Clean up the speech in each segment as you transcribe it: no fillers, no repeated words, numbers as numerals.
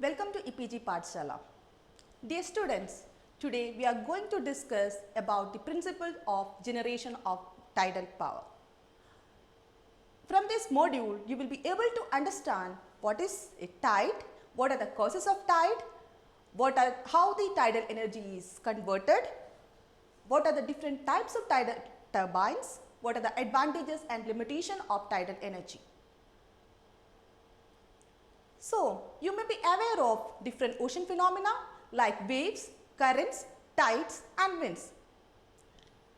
Welcome to EPG Pathshala. Dear students, today we are going to discuss about the principle of generation of tidal power. From this module, you will be able to understand what is a tide, what are the causes of tide, how the tidal energy is converted, what are the different types of tidal turbines, what are the advantages and limitations of tidal energy. So, you may be aware of different ocean phenomena like waves, currents, tides and winds.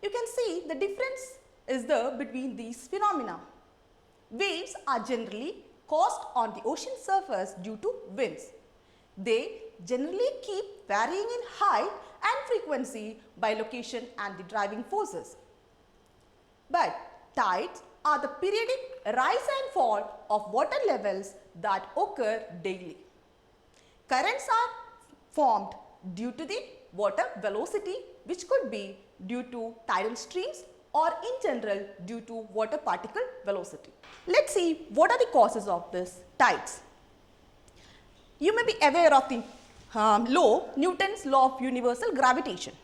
You can see the difference is there between these phenomena. Waves are generally caused on the ocean surface due to winds. They generally keep varying in height and frequency by location and the driving forces. But tides are the periodic rise and fall of water levels that occur daily. Currents are formed due to the water velocity, which could be due to tidal streams or in general due to water particle velocity. Let's see what are the causes of this tides. You may be aware of the law, Newton's law of universal gravitation.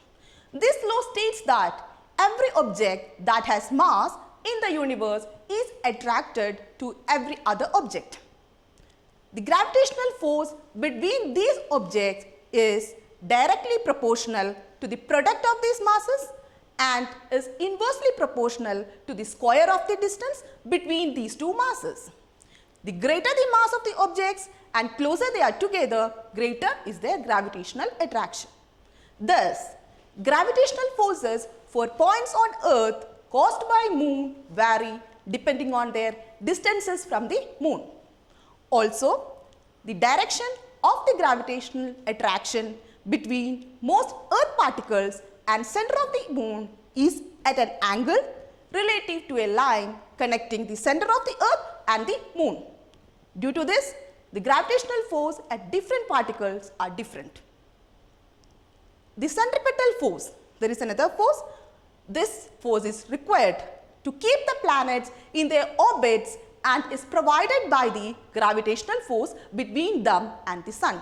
This law states that every object that has mass in the universe is attracted to every other object. The gravitational force between these objects is directly proportional to the product of these masses and is inversely proportional to the square of the distance between these two masses. The greater the mass of the objects and closer they are together, greater is their gravitational attraction. Thus, gravitational forces for points on earth caused by moon vary depending on their distances from the moon. Also, the direction of the gravitational attraction between most earth particles and center of the moon is at an angle relative to a line connecting the center of the earth and the moon. Due to this, the gravitational force at different particles are different. The centripetal force, there is another force. This force is required to keep the planets in their orbits and is provided by the gravitational force between them and the sun.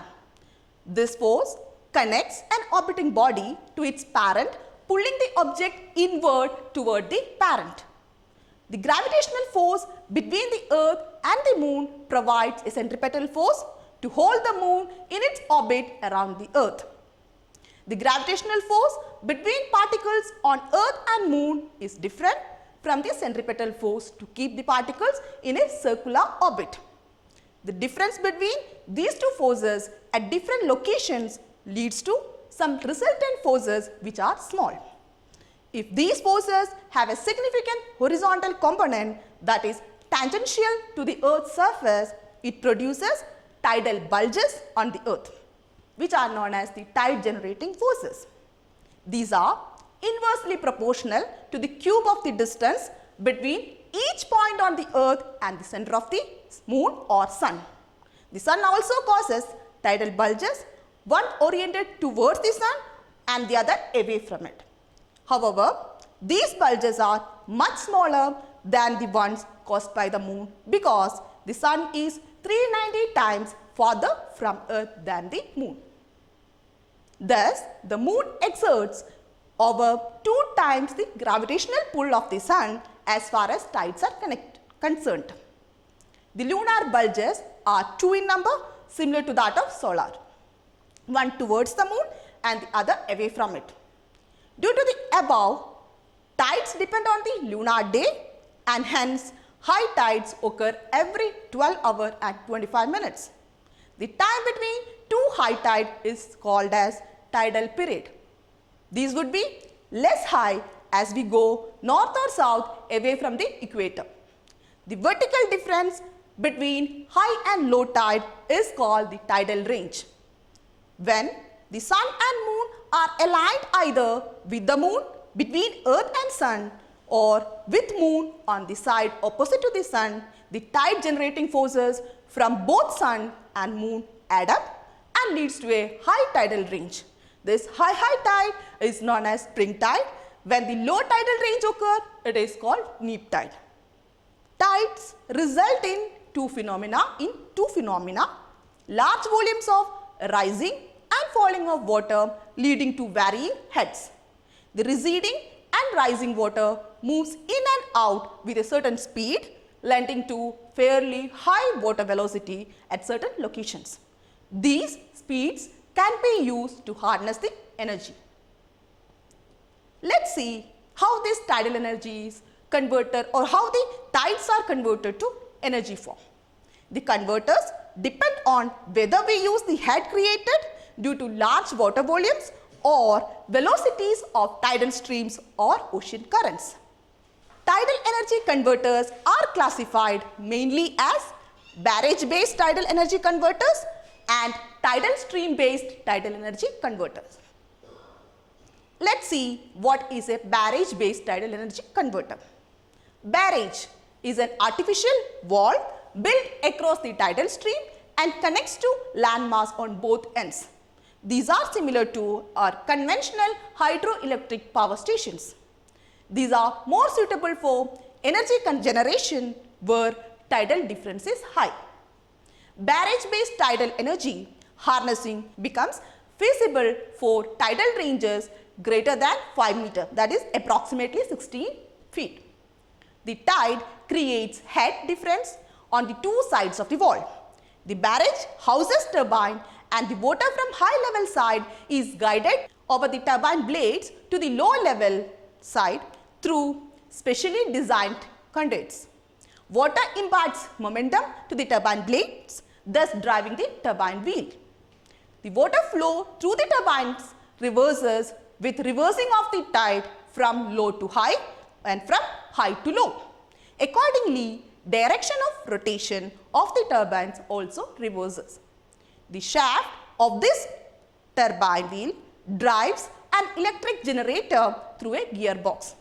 This force connects an orbiting body to its parent, pulling the object inward toward the parent. The gravitational force between the earth and the moon provides a centripetal force to hold the moon in its orbit around the earth. The gravitational force between particles on earth and moon is different from the centripetal force to keep the particles in a circular orbit. The difference between these two forces at different locations leads to some resultant forces which are small. If these forces have a significant horizontal component that is tangential to the earth's surface, it produces tidal bulges on the earth, which are known as the tide generating forces. These are inversely proportional to the cube of the distance between each point on the earth and the center of the moon or sun. The sun also causes tidal bulges, one oriented towards the sun and the other away from it. However, these bulges are much smaller than the ones caused by the moon because the sun is 390 times farther from earth than the moon. Thus, the moon exerts over 2 times the gravitational pull of the sun as far as tides are concerned. The lunar bulges are 2 in number, similar to that of solar, one towards the moon and the other away from it. Due to the above, tides depend on the lunar day and hence high tides occur every 12 hours and 25 minutes. The time between two high tides is called as tidal period. These would be less high as we go north or south away from the equator. The vertical difference between high and low tide is called the tidal range. When the sun and moon are aligned either with the moon between earth and sun or with moon on the side opposite to the sun, the tide generating forces from both sun and moon add up and leads to a high tidal range. This high tide is known as spring tide. When the low tidal range occurs, it is called neap tide. Tides result in two phenomena. large volumes of rising and falling of water leading to varying heads. The receding and rising water moves in and out with a certain speed, leading to fairly high water velocity at certain locations. These speeds can be used to harness the energy. Let's see how this tidal energy is converted, or how the tides are converted to energy form. The converters depend on whether we use the head created due to large water volumes or velocities of tidal streams or ocean currents. Tidal energy converters are classified mainly as barrage based tidal energy converters and tidal stream based tidal energy converters. Let's see what is a barrage based tidal energy converter. Barrage is an artificial wall built across the tidal stream and connects to landmass on both ends. These are similar to our conventional hydroelectric power stations. These are more suitable for energy generation where tidal difference is high. Barrage based tidal energy harnessing becomes feasible for tidal ranges greater than 5 meters, that is approximately 16 feet. The tide creates head difference on the two sides of the wall. The barrage houses turbine and the water from high level side is guided over the turbine blades to the low level side through specially designed conduits. Water imparts momentum to the turbine blades, thus driving the turbine wheel. The water flow through the turbines reverses with reversing of the tide from low to high and from high to low. Accordingly, direction of rotation of the turbines also reverses. The shaft of this turbine wheel drives an electric generator through a gearbox.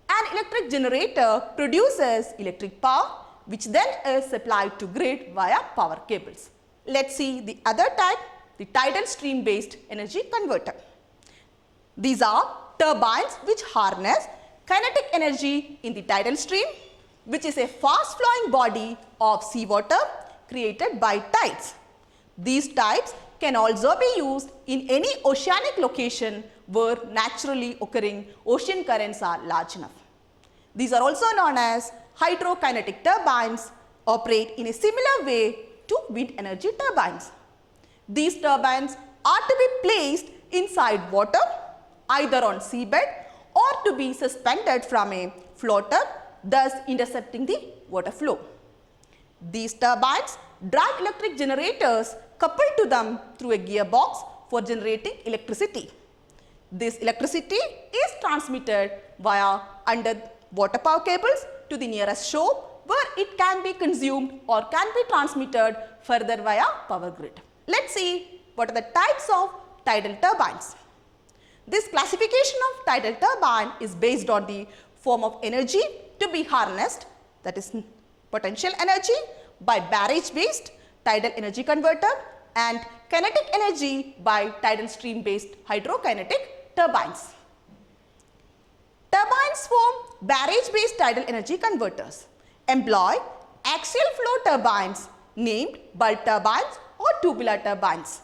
An electric generator produces electric power which then is supplied to grid via power cables. Let's see the other type, the tidal stream based energy converter. These are turbines which harness kinetic energy in the tidal stream, which is a fast flowing body of seawater created by tides. These types can also be used in any oceanic location where naturally occurring ocean currents are large enough. These are also known as hydrokinetic turbines, operate in a similar way to wind energy turbines. These turbines are to be placed inside water, either on seabed or to be suspended from a floater, thus intercepting the water flow. These turbines drive electric generators coupled to them through a gearbox for generating electricity. This electricity is transmitted via underwater power cables to the nearest shore, where it can be consumed or can be transmitted further via power grid. Let's see what are the types of tidal turbines. This classification of tidal turbine is based on the form of energy to be harnessed, that is potential energy, by barrage based tidal energy converter and kinetic energy by tidal stream based hydrokinetic turbines. Turbines for barrage based tidal energy converters employ axial flow turbines named bulb turbines or tubular turbines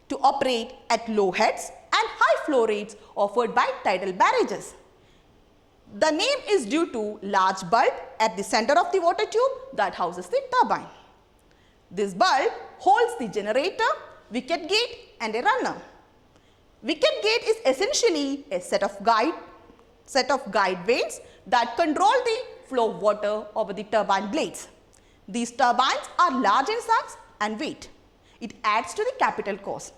to operate at low heads and high flow rates offered by tidal barrages. The name is due to large bulb at the center of the water tube that houses the turbine. This bulb holds the generator, wicket gate and a runner. Wicket gate is essentially a set of guide vanes that control the flow of water over the turbine blades. These turbines are large in size and weight. It adds to the capital cost.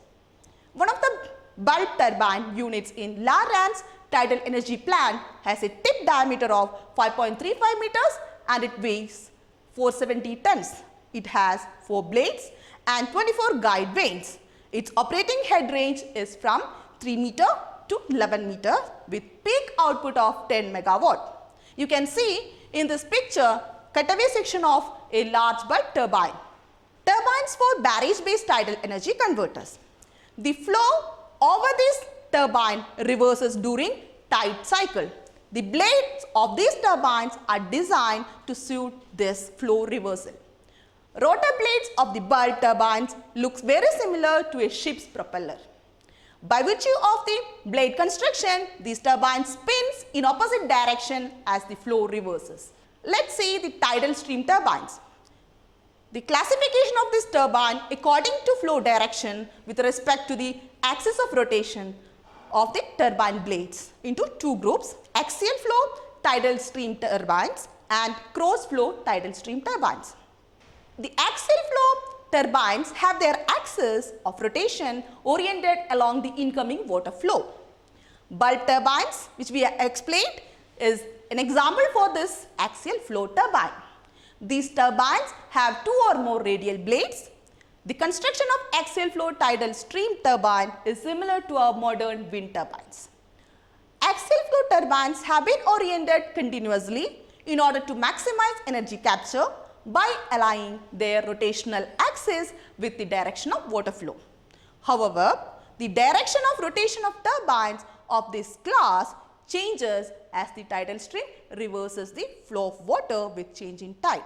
One of the bulb turbine units in La Rance tidal energy plant has a tip diameter of 5.35 meters and it weighs 470 tons. It has 4 blades and 24 guide vanes. Its operating head range is from 3 meter to 11 meter with peak output of 10 megawatt. You can see in this picture cutaway section of a large bulb turbine. Turbines for barrage based tidal energy converters. The flow over this turbine reverses during tide cycle. The blades of these turbines are designed to suit this flow reversal. Rotor blades of the Bull turbines looks very similar to a ship's propeller. By virtue of the blade construction, these turbines spins in opposite direction as the flow reverses. Let's see the tidal stream turbines. The classification of this turbine according to flow direction with respect to the axis of rotation of the turbine blades into two groups: axial flow tidal stream turbines and cross flow tidal stream turbines. The axial flow turbines have their axis of rotation oriented along the incoming water flow. Bull turbines, which we explained, is an example for this axial flow turbine. These turbines have two or more radial blades. The construction of axial flow tidal stream turbine is similar to our modern wind turbines. Axial flow turbines have been oriented continuously in order to maximize energy capture by aligning their rotational axis with the direction of water flow. However, the direction of rotation of turbines of this class changes as the tidal stream reverses the flow of water with change in tide.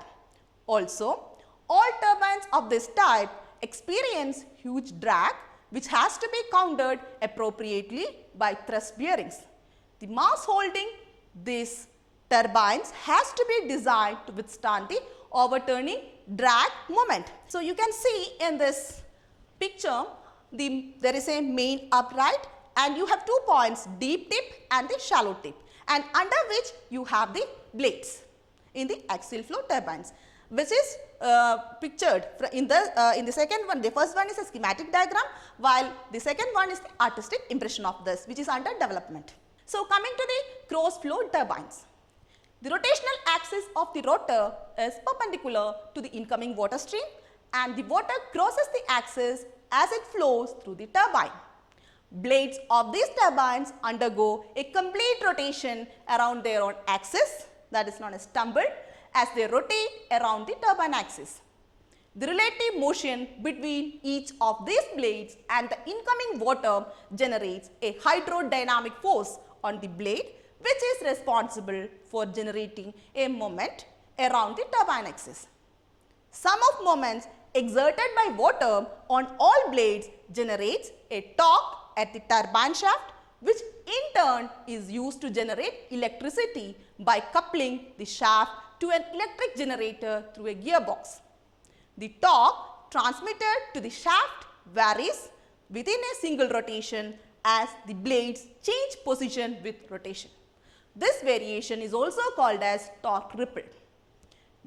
Also, all turbines of this type experience huge drag, which has to be countered appropriately by thrust bearings. The mass holding these turbines has to be designed to withstand the overturning drag moment. So, you can see in this picture there is a main upright and you have 2 points, deep tip and the shallow tip, and under which you have the blades in the axial flow turbines, which is pictured in the second one. The first one is a schematic diagram, while the second one is the artistic impression of this, which is under development. So, coming to the cross flow turbines. The rotational axis of the rotor is perpendicular to the incoming water stream and the water crosses the axis as it flows through the turbine. Blades of these turbines undergo a complete rotation around their own axis, that is known as tumble, as they rotate around the turbine axis. The relative motion between each of these blades and the incoming water generates a hydrodynamic force on the blade, which is responsible for generating a moment around the turbine axis. Sum of moments exerted by water on all blades generates a torque at the turbine shaft, which in turn is used to generate electricity by coupling the shaft to an electric generator through a gearbox. The torque transmitted to the shaft varies within a single rotation as the blades change position with rotation. This variation is also called as torque ripple.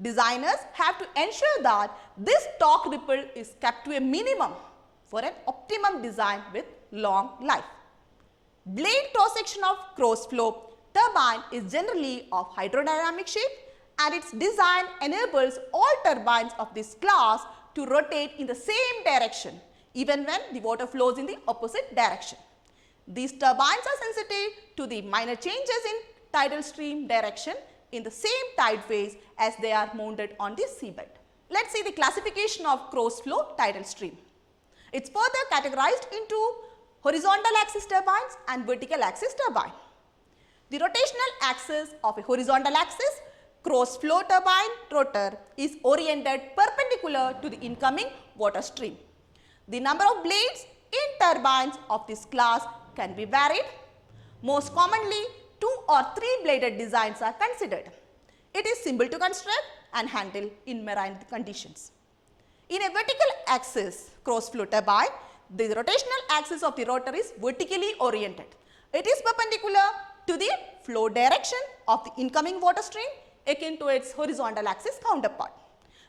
Designers have to ensure that this torque ripple is kept to a minimum for an optimum design with long life. Blade cross section of cross flow turbine is generally of hydrodynamic shape, and its design enables all turbines of this class to rotate in the same direction even when the water flows in the opposite direction. These turbines are sensitive to the minor changes in tidal stream direction in the same tide phase as they are mounted on the seabed. Let us see the classification of cross flow tidal stream. It is further categorized into horizontal axis turbines and vertical axis turbine. The rotational axis of a horizontal axis cross flow turbine rotor is oriented perpendicular to the incoming water stream. The number of blades in turbines of this class can be varied. Most commonly, 2 or 3 bladed designs are considered. It is simple to construct and handle in marine conditions. In a vertical axis cross flow turbine, the rotational axis of the rotor is vertically oriented. It is perpendicular to the flow direction of the incoming water stream, akin to its horizontal axis counterpart.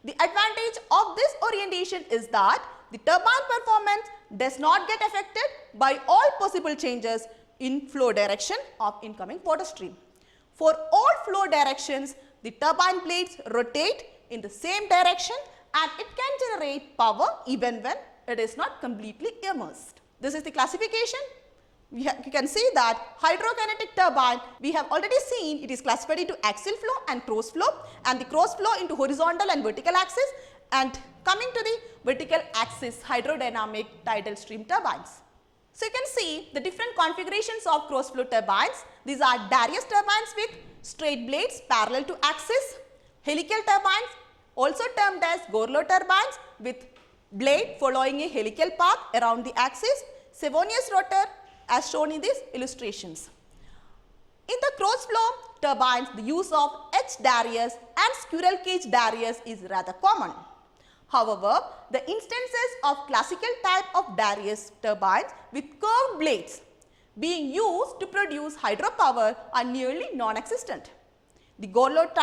The advantage of this orientation is that the turbine performance does not get affected by all possible changes in flow direction of incoming water stream. For all flow directions, the turbine blades rotate in the same direction and it can generate power even when it is not completely immersed. This is the classification. You can see that hydrokinetic turbine, we have already seen it is classified into axial flow and cross flow, and the cross flow into horizontal and vertical axis, and coming to the vertical axis hydrodynamic tidal stream turbines. So, you can see the different configurations of cross flow turbines. These are Darrieus turbines with straight blades parallel to axis, helical turbines also termed as Gourlaut turbines with blade following a helical path around the axis, Savonius rotor as shown in these illustrations. In the closed flow turbines, the use of H-Darius and squirrel cage Darius is rather common. However, the instances of classical type of Darius turbines with curved blades being used to produce hydropower are nearly non-existent. The Gourlaut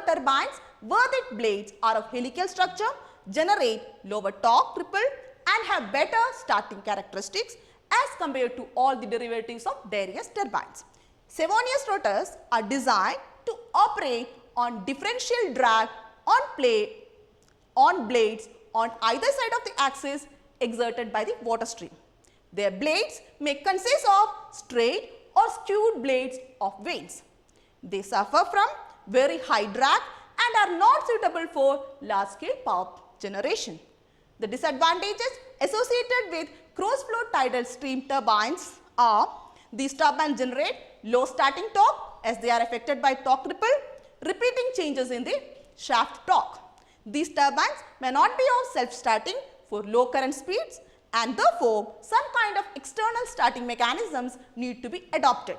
turbines where the blades are of helical structure generate lower torque ripple and have better starting characteristics as compared to all the derivatives of Darius turbines. Savonius rotors are designed to operate on differential drag on blades on either side of the axis exerted by the water stream. Their blades may consist of straight or skewed blades of vanes. They suffer from very high drag and are not suitable for large scale power generation. The disadvantages associated with cross flow tidal stream turbines are these turbines generate low starting torque as they are affected by torque ripple, repeating changes in the shaft torque. These turbines may not be of self-starting for low current speeds and therefore some kind of external starting mechanisms need to be adopted.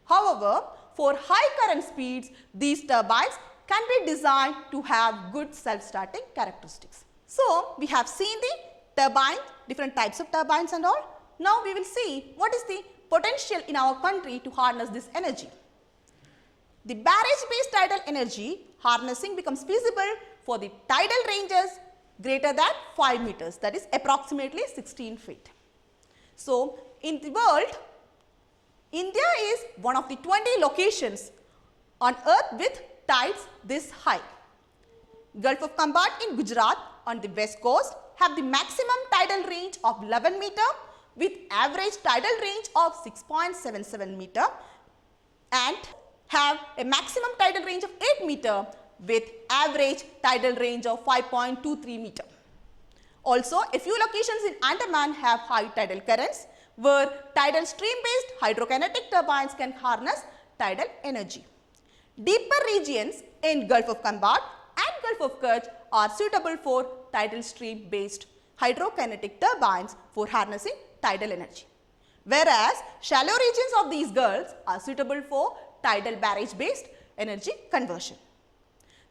However, for high current speeds, these turbines can be designed to have good self-starting characteristics. So, we have seen the turbine, different types of turbines and all. Now, we will see what is the potential in our country to harness this energy. The barrage-based tidal energy harnessing becomes feasible for the tidal ranges greater than 5 meters, that is approximately 16 feet. So, in the world, India is one of the 20 locations on earth with tides this high. Gulf of Khambat in Gujarat on the west coast have the maximum tidal range of 11 meter with average tidal range of 6.77 meter and have a maximum tidal range of 8 meter with average tidal range of 5.23 meter. Also, a few locations in Andaman have high tidal currents where tidal stream based hydrokinetic turbines can harness tidal energy. Deeper regions in Gulf of Khambat and Gulf of Kutch are suitable for tidal stream based hydrokinetic turbines for harnessing tidal energy, whereas shallow regions of these gulfs are suitable for tidal barrage based energy conversion.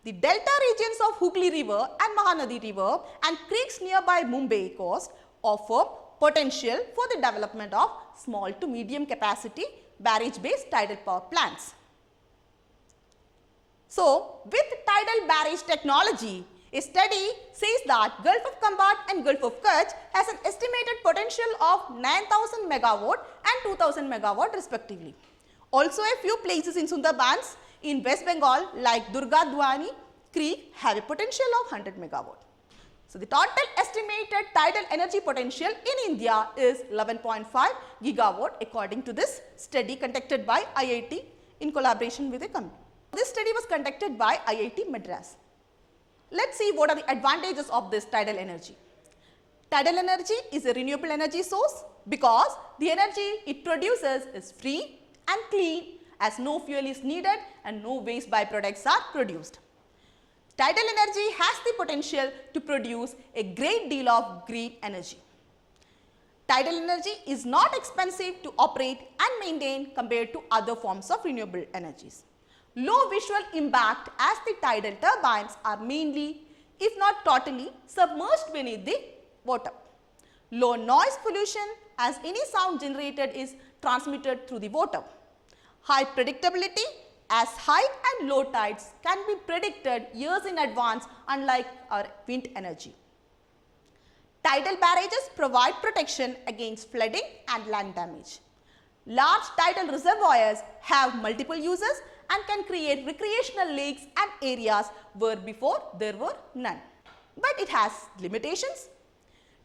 The delta regions of Hooghly River and Mahanadi River and creeks nearby Mumbai coast offer potential for the development of small to medium capacity barrage based tidal power plants. So, with tidal barrage technology, a study says that Gulf of Khambat and Gulf of Kutch has an estimated potential of 9,000 megawatt and 2,000 megawatt respectively. Also, a few places in Sundarbans in West Bengal like Durga Dwani Creek have a potential of 100 megawatt. So, the total estimated tidal energy potential in India is 11.5 gigawatt according to this study conducted by IIT in collaboration with a company. This study was conducted by IIT Madras. Let's see what are the advantages of this tidal energy. Tidal energy is a renewable energy source because the energy it produces is free and clean as no fuel is needed and no waste byproducts are produced. Tidal energy has the potential to produce a great deal of green energy. Tidal energy is not expensive to operate and maintain compared to other forms of renewable energies. Low visual impact as the tidal turbines are mainly, if not totally, submerged beneath the water. Low noise pollution as any sound generated is transmitted through the water. High predictability as high and low tides can be predicted years in advance unlike our wind energy. Tidal barrages provide protection against flooding and land damage. Large tidal reservoirs have multiple uses and can create recreational lakes and areas where before there were none. But it has limitations.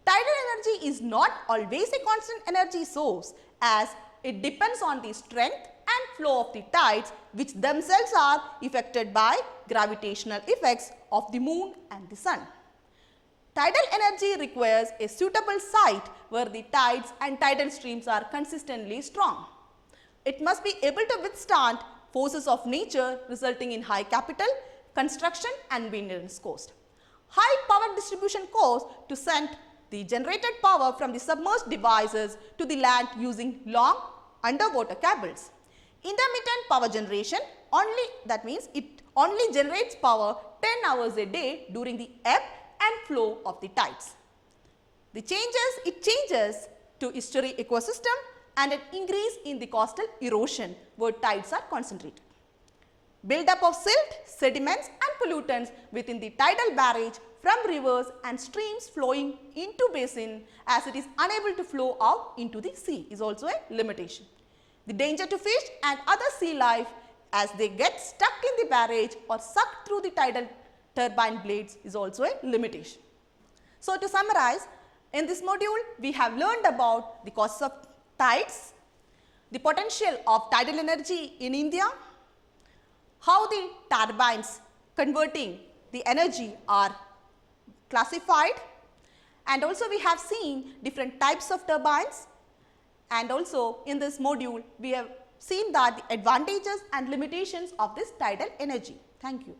Tidal energy is not always a constant energy source as it depends on the strength and flow of the tides which themselves are affected by gravitational effects of the moon and the sun. Tidal energy requires a suitable site where the tides and tidal streams are consistently strong. It must be able to withstand forces of nature resulting in high capital, construction and maintenance cost. High power distribution cost to send the generated power from the submerged devices to the land using long underwater cables. Intermittent power generation only, that means it only generates power 10 hours a day during the ebb and flow of the tides. It changes to estuary ecosystem and an increase in the coastal erosion where tides are concentrated. Build-up of silt, sediments and pollutants within the tidal barrage from rivers and streams flowing into basin as it is unable to flow out into the sea is also a limitation. The danger to fish and other sea life as they get stuck in the barrage or sucked through the tidal turbine blades is also a limitation. So, to summarize, in this module we have learned about the causes of tides, the potential of tidal energy in India, how the turbines converting the energy are classified, and also we have seen different types of turbines, and also in this module we have seen that the advantages and limitations of this tidal energy. Thank you.